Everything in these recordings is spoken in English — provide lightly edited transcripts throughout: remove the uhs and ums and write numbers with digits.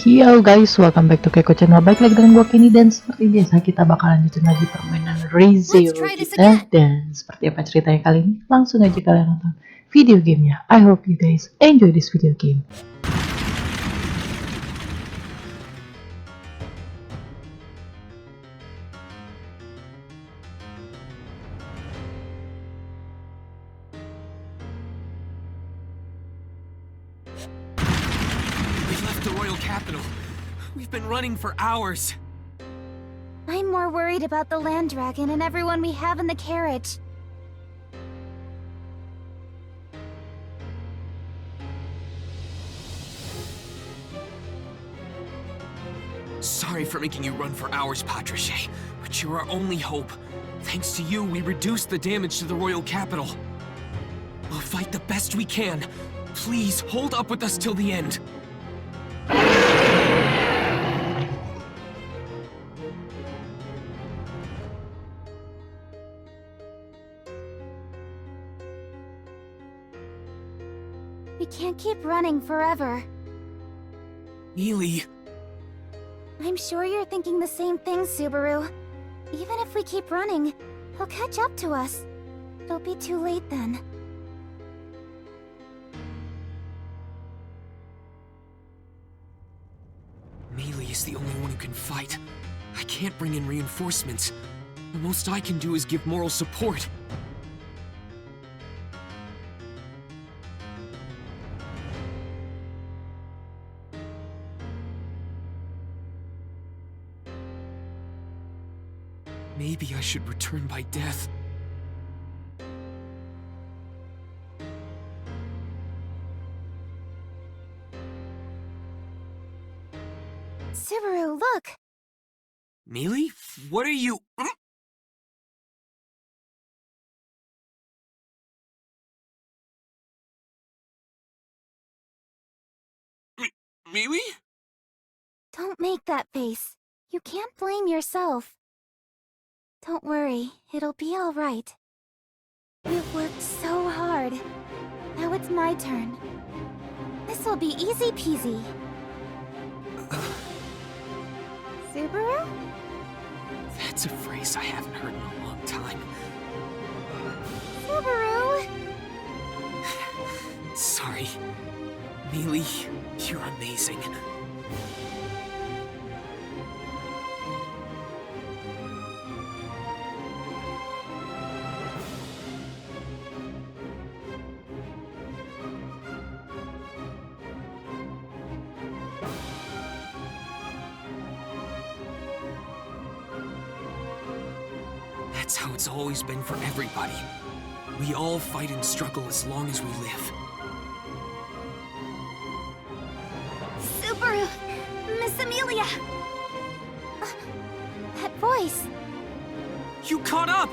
Yo guys, welcome back to KEKO channel. Baik lagi dengan gua Kenny dan seperti biasa kita bakal lanjutin lagi permainan ReZero kita. Dan seperti apa ceritanya kali ini, langsung aja kalian nonton video gamenya. I hope you guys enjoy this video game. The royal capital. We've been running for hours. I'm more worried about the land dragon and everyone we have in the carriage. Sorry for making you run for hours, Patricia, but you're our only hope. Thanks to you, we reduced the damage to the royal capital. We'll fight the best we can. Please, hold up with us till the end. We can't keep running forever. Emilia. I'm sure you're thinking the same thing, Subaru. Even if we keep running, he'll catch up to us. It'll be too late then. Emilia is the only one who can fight. I can't bring in reinforcements. The most I can do is give moral support. Maybe I should return by death. Subaru, look! Emilia? What are you— Emilia? Don't make that face. You can't blame yourself. Don't worry, it'll be alright. You've worked so hard. Now it's my turn. This'll be easy peasy. Subaru? That's a phrase I haven't heard in a long time. Subaru! Sorry. Emilia, you're amazing. That's how it's always been for everybody. We all fight and struggle as long as we live. Subaru! Miss Emilia! That voice! You caught up!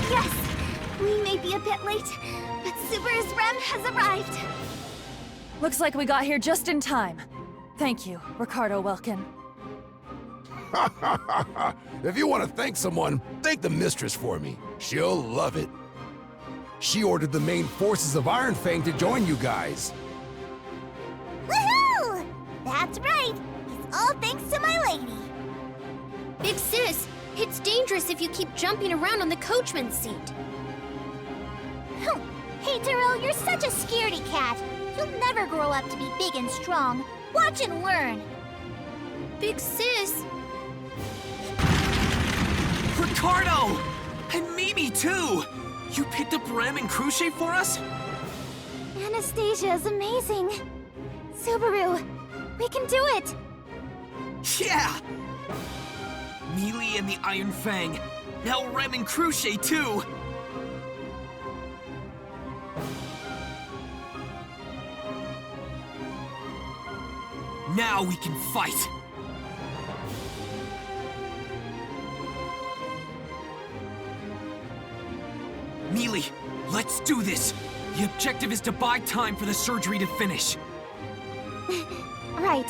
Yes! We may be a bit late, but Subaru's REM has arrived! Looks like we got here just in time. Thank you, Ricardo Welkin. If you want to thank someone, thank the mistress for me. She'll love it. She ordered the main forces of Iron Fang to join you guys. Woohoo! That's right! It's all thanks to my lady. Big sis, it's dangerous if you keep jumping around on the coachman's seat. Hey, Darrell, you're such a scaredy cat. You'll never grow up to be big and strong. Watch and learn. Big sis! Ricardo! And Mimi, too! You picked up Rem and Crochet for us? Anastasia is amazing. Subaru, we can do it! Yeah! Emilia and the Iron Fang. Now Rem and Crochet, too! Now we can fight! Emilia, let's do this! The objective is to buy time for the surgery to finish. Right.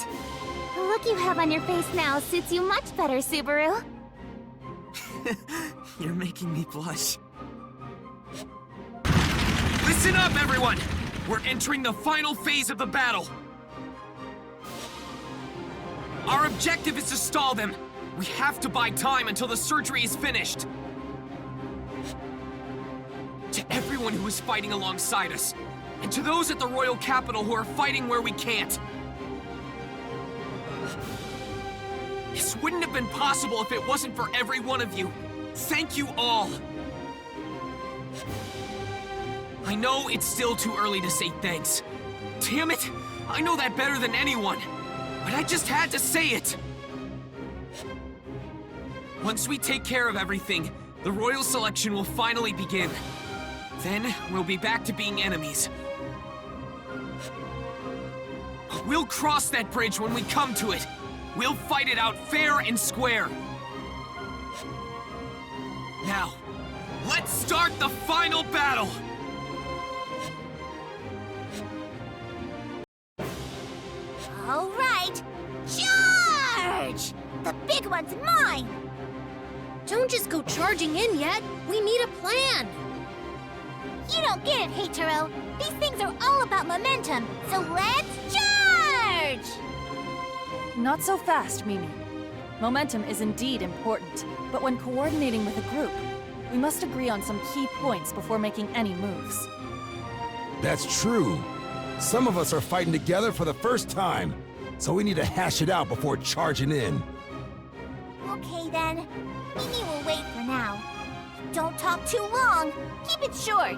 The look you have on your face now suits you much better, Subaru. You're making me blush. Listen up, everyone! We're entering the final phase of the battle. Our objective is to stall them. We have to buy time until the surgery is finished. To everyone who is fighting alongside us, and to those at the royal capital who are fighting where we can't. This wouldn't have been possible if it wasn't for every one of you. Thank you all. I know it's still too early to say thanks. Damn it! I know that better than anyone. But I just had to say it! Once we take care of everything, the royal selection will finally begin. Then, we'll be back to being enemies. We'll cross that bridge when we come to it. We'll fight it out fair and square. Now, let's start the final battle! All right, charge! The big one's mine! Don't just go charging in yet. We need a plan. You don't get it, Heitaro. These things are all about momentum, so let's charge! Not so fast, Mimi. Momentum is indeed important, but when coordinating with a group, we must agree on some key points before making any moves. That's true. Some of us are fighting together for the first time, so we need to hash it out before charging in. Okay then. Mimi will wait for now. Don't talk too long. Keep it short.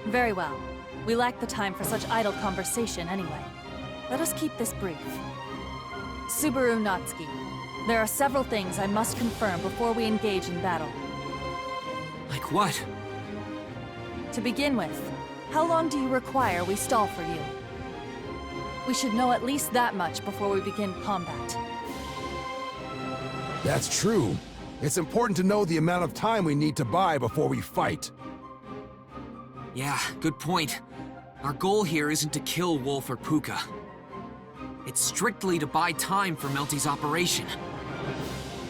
Very well. We lack the time for such idle conversation anyway. Let us keep this brief. Subaru Natsuki, there are several things I must confirm before we engage in battle. Like what? To begin with, how long do you require we stall for you? We should know at least that much before we begin combat. That's true. It's important to know the amount of time we need to buy before we fight. Yeah, good point. Our goal here isn't to kill Wolf or Puka. It's strictly to buy time for Melty's operation.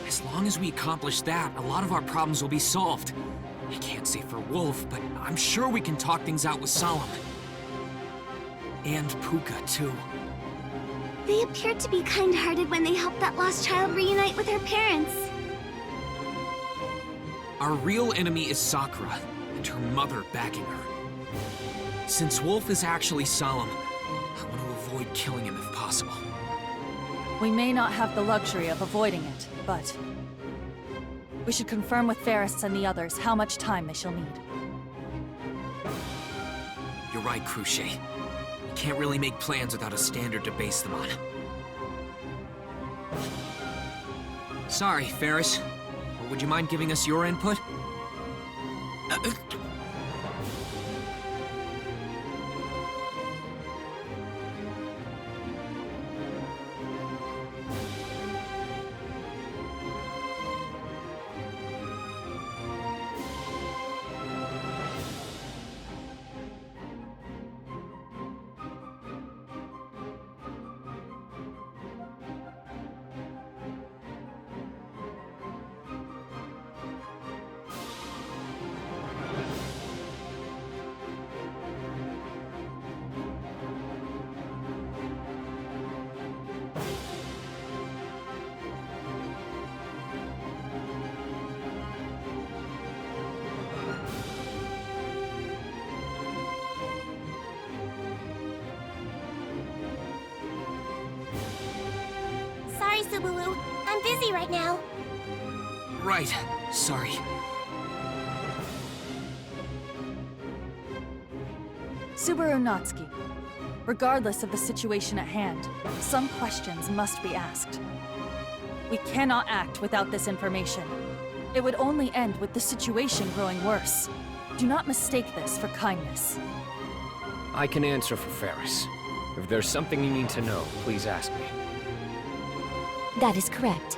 As long as we accomplish that, a lot of our problems will be solved. I can't say for Wolf, but I'm sure we can talk things out with Solemn. And Puka, too. They appeared to be kind-hearted when they helped that lost child reunite with her parents. Our real enemy is Sakura, and her mother backing her. Since Wolf is actually Solemn, I want to avoid killing him if possible. We may not have the luxury of avoiding it, but we should confirm with Ferris and the others how much time they shall need. You're right, Crucier. We can't really make plans without a standard to base them on. Sorry, Ferris. But would you mind giving us your input? Sorry, Subaru. I'm busy right now. Right. Sorry. Subaru Natsuki, regardless of the situation at hand, some questions must be asked. We cannot act without this information. It would only end with the situation growing worse. Do not mistake this for kindness. I can answer for Ferris. If there's something you need to know, please ask me. That is correct.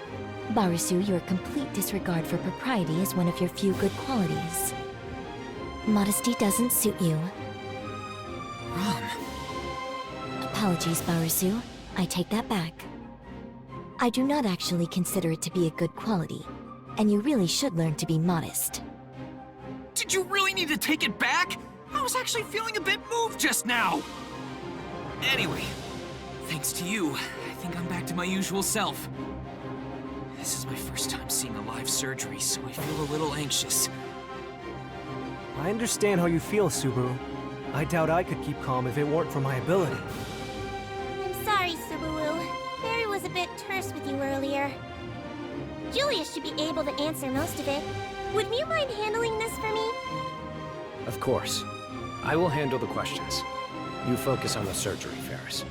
Barusu, your complete disregard for propriety is one of your few good qualities. Modesty doesn't suit you. Rom. Apologies, Barusu. I take that back. I do not actually consider it to be a good quality, and you really should learn to be modest. Did you really need to take it back? I was actually feeling a bit moved just now. Anyway, thanks to you, I think I'm back to my usual self. This is my first time seeing a live surgery, so I feel a little anxious. I understand how you feel, Subaru. I doubt I could keep calm if it weren't for my ability. I'm sorry, Subaru. Barry was a bit terse with you earlier. Julius should be able to answer most of it. Would you mind handling this for me? Of course. I will handle the questions. You focus on the surgery, Ferris.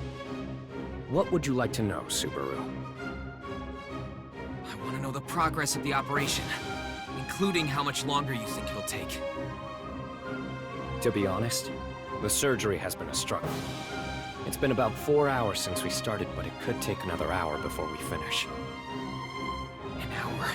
What would you like to know, Subaru? I want to know the progress of the operation, including how much longer you think it'll take. To be honest, the surgery has been a struggle. It's been about 4 hours since we started, but it could take another hour before we finish. An hour?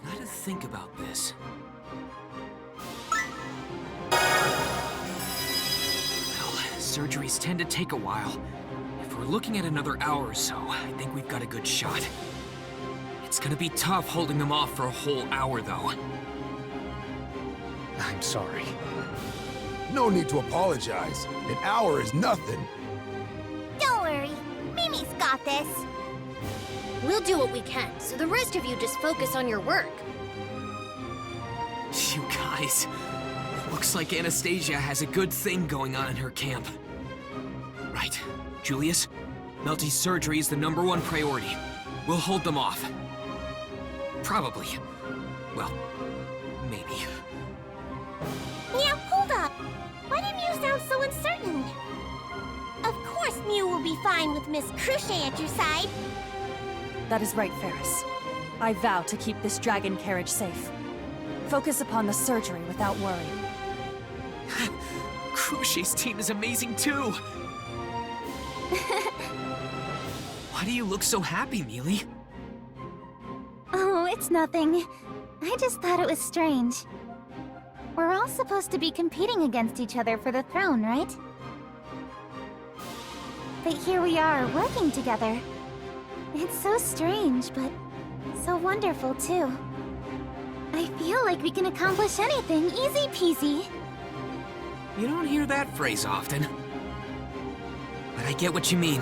Gotta think about this. Surgeries tend to take a while. If we're looking at another hour or so, I think we've got a good shot. It's gonna be tough holding them off for a whole hour, though. I'm sorry. No need to apologize. An hour is nothing. Don't worry. Mimi's got this. We'll do what we can, so the rest of you just focus on your work. You guys, looks like Anastasia has a good thing going on in her camp. Right, Julius? Melty's surgery is the #1 priority. We'll hold them off. Probably. Well, maybe. Now, hold up. Why did Mew sound so uncertain? Of course Mew will be fine with Miss Crochet at your side. That is right, Ferris. I vow to keep this dragon carriage safe. Focus upon the surgery without worry. Crochet's team is amazing too! Why do you look so happy, Mealy? Oh, it's nothing. I just thought it was strange. We're all supposed to be competing against each other for the throne, right? But here we are, working together. It's so strange, but so wonderful, too. I feel like we can accomplish anything easy peasy. You don't hear that phrase often. But I get what you mean.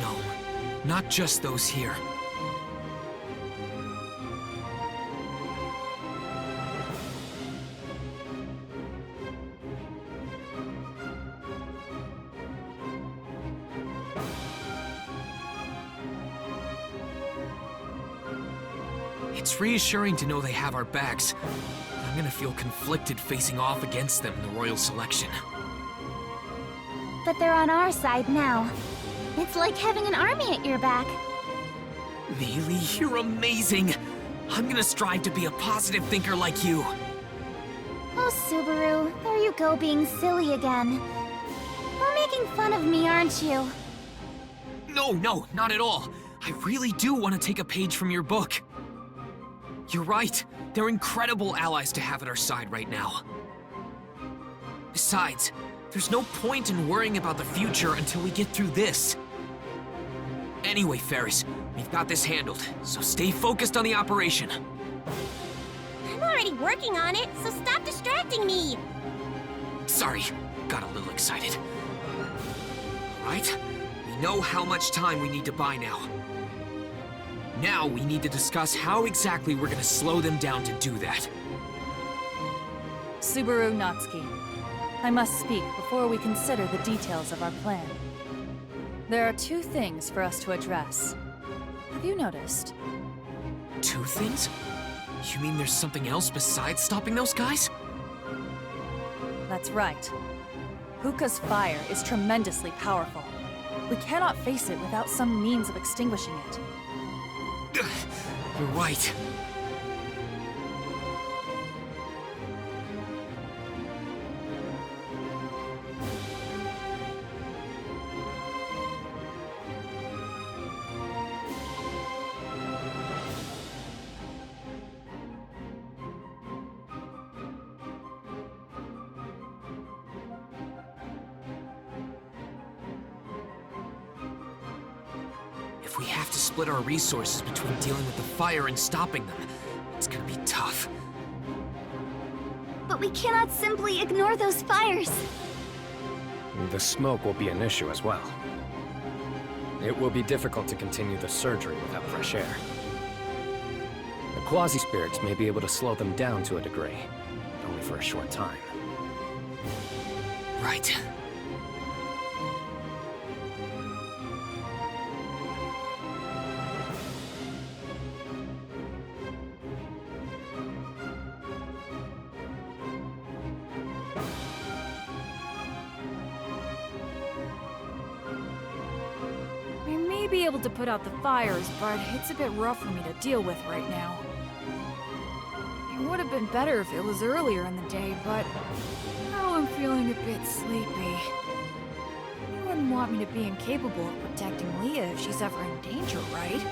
No, not just those here. It's reassuring to know they have our backs. I'm gonna feel conflicted facing off against them in the royal selection. But they're on our side now. It's like having an army at your back. Mealy, you're amazing! I'm gonna strive to be a positive thinker like you. Oh, Subaru, there you go being silly again. You're making fun of me, aren't you? No, not at all. I really do want to take a page from your book. You're right. They're incredible allies to have at our side right now. Besides, there's no point in worrying about the future until we get through this. Anyway, Ferris, we've got this handled, so stay focused on the operation. I'm already working on it, so stop distracting me! Sorry, got a little excited. All right, we know how much time we need to buy now. Now we need to discuss how exactly we're gonna slow them down to do that. Subaru Natsuki, I must speak before we consider the details of our plan. There are 2 things for us to address. Have you noticed? 2 things? You mean there's something else besides stopping those guys? That's right. Hookah's fire is tremendously powerful. We cannot face it without some means of extinguishing it. You're right. If we have to split our resources between dealing with the fire and stopping them, it's gonna be tough. But we cannot simply ignore those fires. The smoke will be an issue as well. It will be difficult to continue the surgery without fresh air. The quasi-spirits may be able to slow them down to a degree, but only for a short time. Right. We may be able to put out the fires, but it's a bit rough for me to deal with right now. It would have been better if it was earlier in the day, but now I'm feeling a bit sleepy. You wouldn't want me to be incapable of protecting Leah if she's ever in danger, right?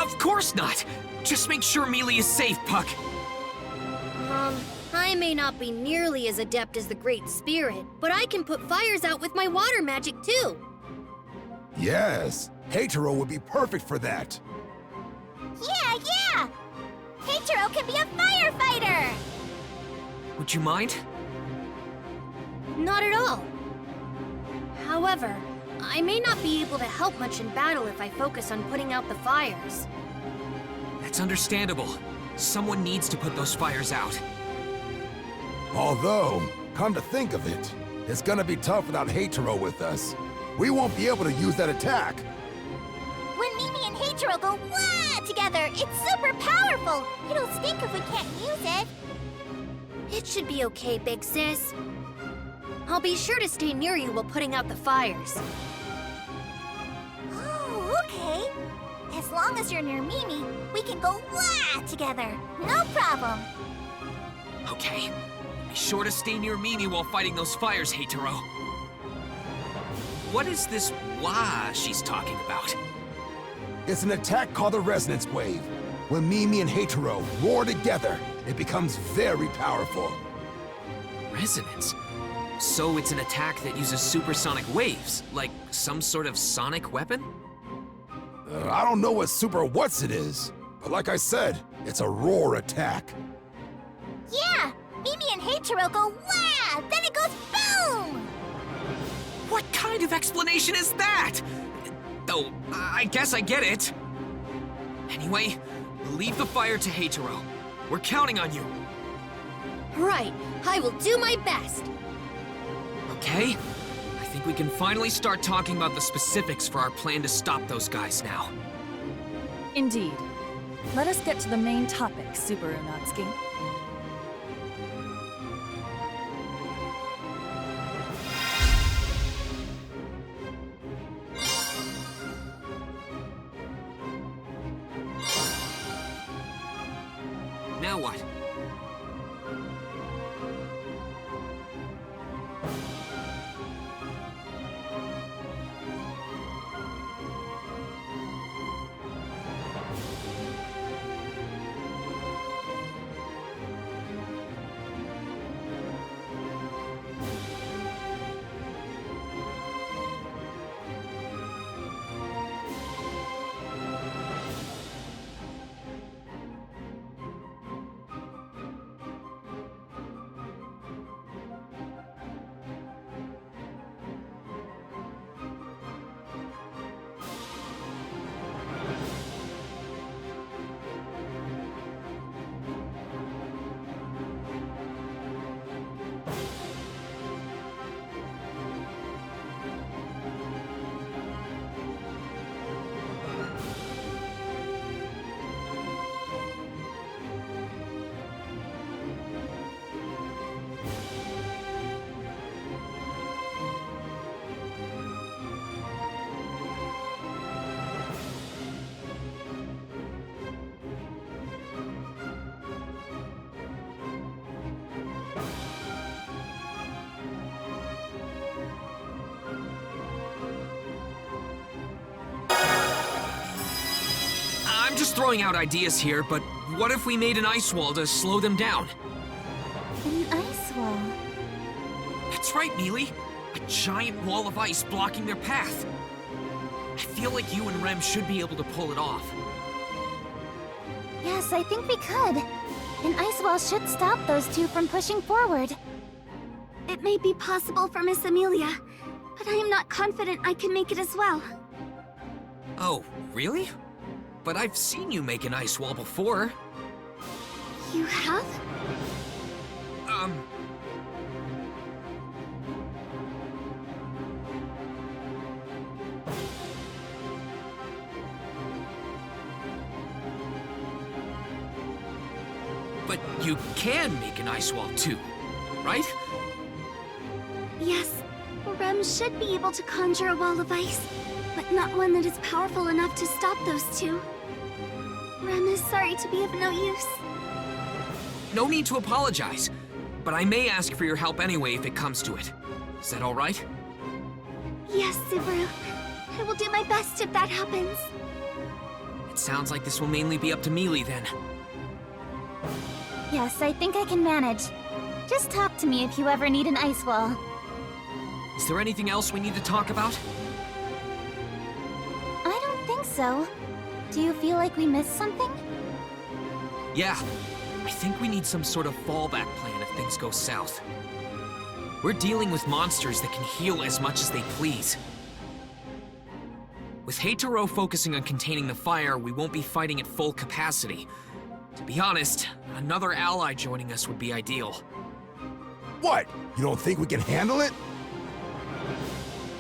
Of course not! Just make sure Emilia is safe, Puck! I may not be nearly as adept as the Great Spirit, but I can put fires out with my water magic too. Yes, Hatero would be perfect for that. Yeah! Hatero can be a firefighter! Would you mind? Not at all. However, I may not be able to help much in battle if I focus on putting out the fires. That's understandable. Someone needs to put those fires out. Although, come to think of it, it's gonna be tough without Hatero with us. We won't be able to use that attack. When Mimi and Hatero go wah together, it's super powerful! It'll stink if we can't use it. It should be okay, big sis. I'll be sure to stay near you while putting out the fires. Oh, okay. As long as you're near Mimi, we can go wah together. No problem. Okay. Be sure to stay near Mimi while fighting those fires, Hatero. What is this wah she's talking about? It's an attack called the Resonance Wave. When Mimi and Hatero roar together, it becomes very powerful. Resonance? So it's an attack that uses supersonic waves, like some sort of sonic weapon? I don't know what super what's it is, but like I said, it's a roar attack. Yeah! Mimi and Hatero go wah! Then it goes boom! What kind of explanation is that? Though, I guess I get it. Anyway, leave the fire to Hatero. We're counting on you. Right, I will do my best. Okay? I think we can finally start talking about the specifics for our plan to stop those guys now. Indeed. Let us get to the main topic, Subaru Natsuki. Now what? I'm just throwing out ideas here, but what if we made an ice wall to slow them down? An ice wall. That's right, Mealy. A giant wall of ice blocking their path. I feel like you and Rem should be able to pull it off. Yes, I think we could. An ice wall should stop those two from pushing forward. It may be possible for Miss Emilia, but I am not confident I can make it as well. Oh, really? But I've seen you make an ice wall before. You have? But you can make an ice wall too, right? Yes, Rem should be able to conjure a wall of ice, but not one that is powerful enough to stop those two. Rem is sorry to be of no use. No need to apologize, but I may ask for your help anyway if it comes to it. Is that all right? Yes, Subaru. I will do my best if that happens. It sounds like this will mainly be up to Mealy then. Yes, I think I can manage. Just talk to me if you ever need an ice wall. Is there anything else we need to talk about? I don't think so. Do you feel like we missed something? Yeah, I think we need some sort of fallback plan if things go south. We're dealing with monsters that can heal as much as they please. With Heitaro focusing on containing the fire, we won't be fighting at full capacity. To be honest, another ally joining us would be ideal. What? You don't think we can handle it?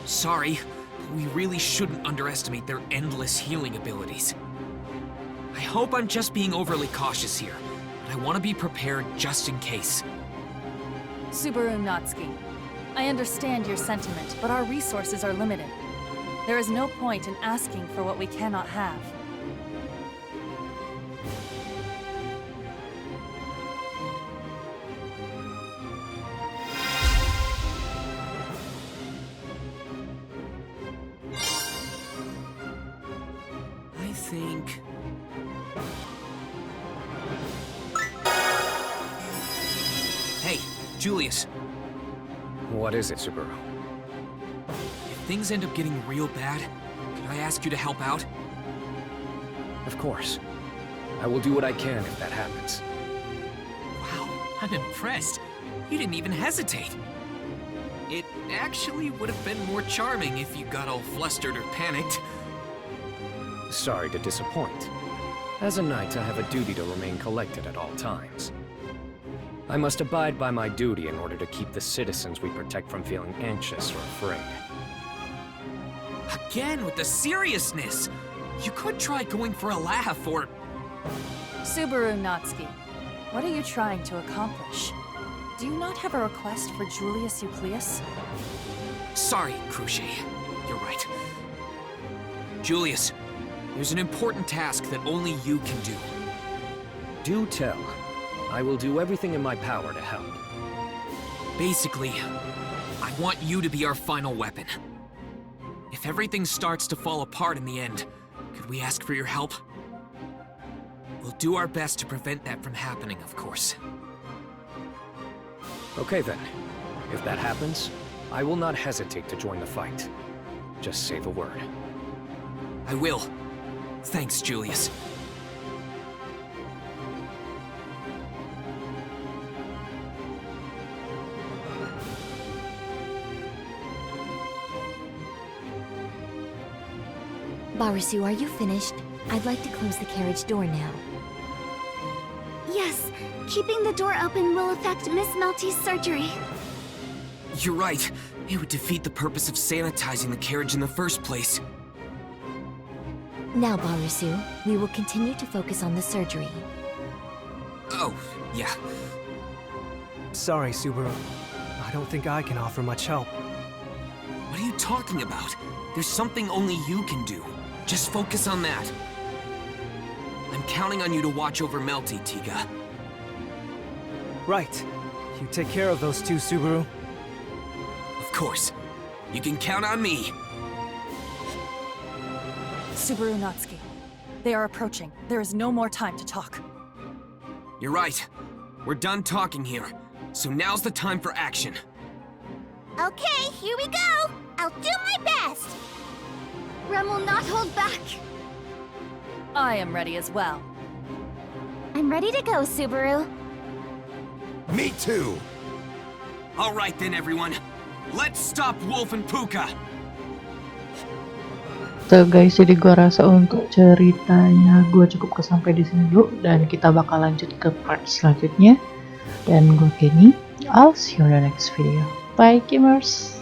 Sorry, but we really shouldn't underestimate their endless healing abilities. I hope I'm just being overly cautious here, but I want to be prepared just in case. Subaru Natsuki, I understand your sentiment, but our resources are limited. There is no point in asking for what we cannot have. I think... Hey, Julius. What is it, Subaru? If things end up getting real bad, could I ask you to help out? Of course. I will do what I can if that happens. Wow, I'm impressed. You didn't even hesitate. It actually would have been more charming if you got all flustered or panicked. Sorry to disappoint. As a knight, I have a duty to remain collected at all times. I must abide by my duty in order to keep the citizens we protect from feeling anxious or afraid. Again, with the seriousness! You could try going for a laugh or... Subaru Natsuki, what are you trying to accomplish? Do you not have a request for Julius Euclius? Sorry, Crochet. You're right. Julius, there's an important task that only you can do. Do tell. I will do everything in my power to help. Basically, I want you to be our final weapon. If everything starts to fall apart in the end, could we ask for your help? We'll do our best to prevent that from happening, of course. Okay then. If that happens, I will not hesitate to join the fight. Just say the word. I will. Thanks, Julius. Barisu, are you finished? I'd like to close the carriage door now. Yes, keeping the door open will affect Miss Melty's surgery. You're right. It would defeat the purpose of sanitizing the carriage in the first place. Now, Barisu, we will continue to focus on the surgery. Oh, yeah. Sorry, Subaru. I don't think I can offer much help. What are you talking about? There's something only you can do. Just focus on that. I'm counting on you to watch over Melty, Tiga. Right. You take care of those two, Subaru. Of course. You can count on me. Subaru Natsuki, they are approaching. There is no more time to talk. You're right. We're done talking here. So now's the time for action. Okay, here we go! I'll do my best! Rem will not hold back. I am ready as well. I'm ready to go, Subaru. Me too. Alright then, everyone. Let's stop Wolf and Puka. Tuh guys, jadi gua rasa untuk ceritanya gua cukup sampai di sini dulu, dan kita bakal lanjut ke part selanjutnya. Dan gua Kenny, I'll see you in the next video. Bye gamers.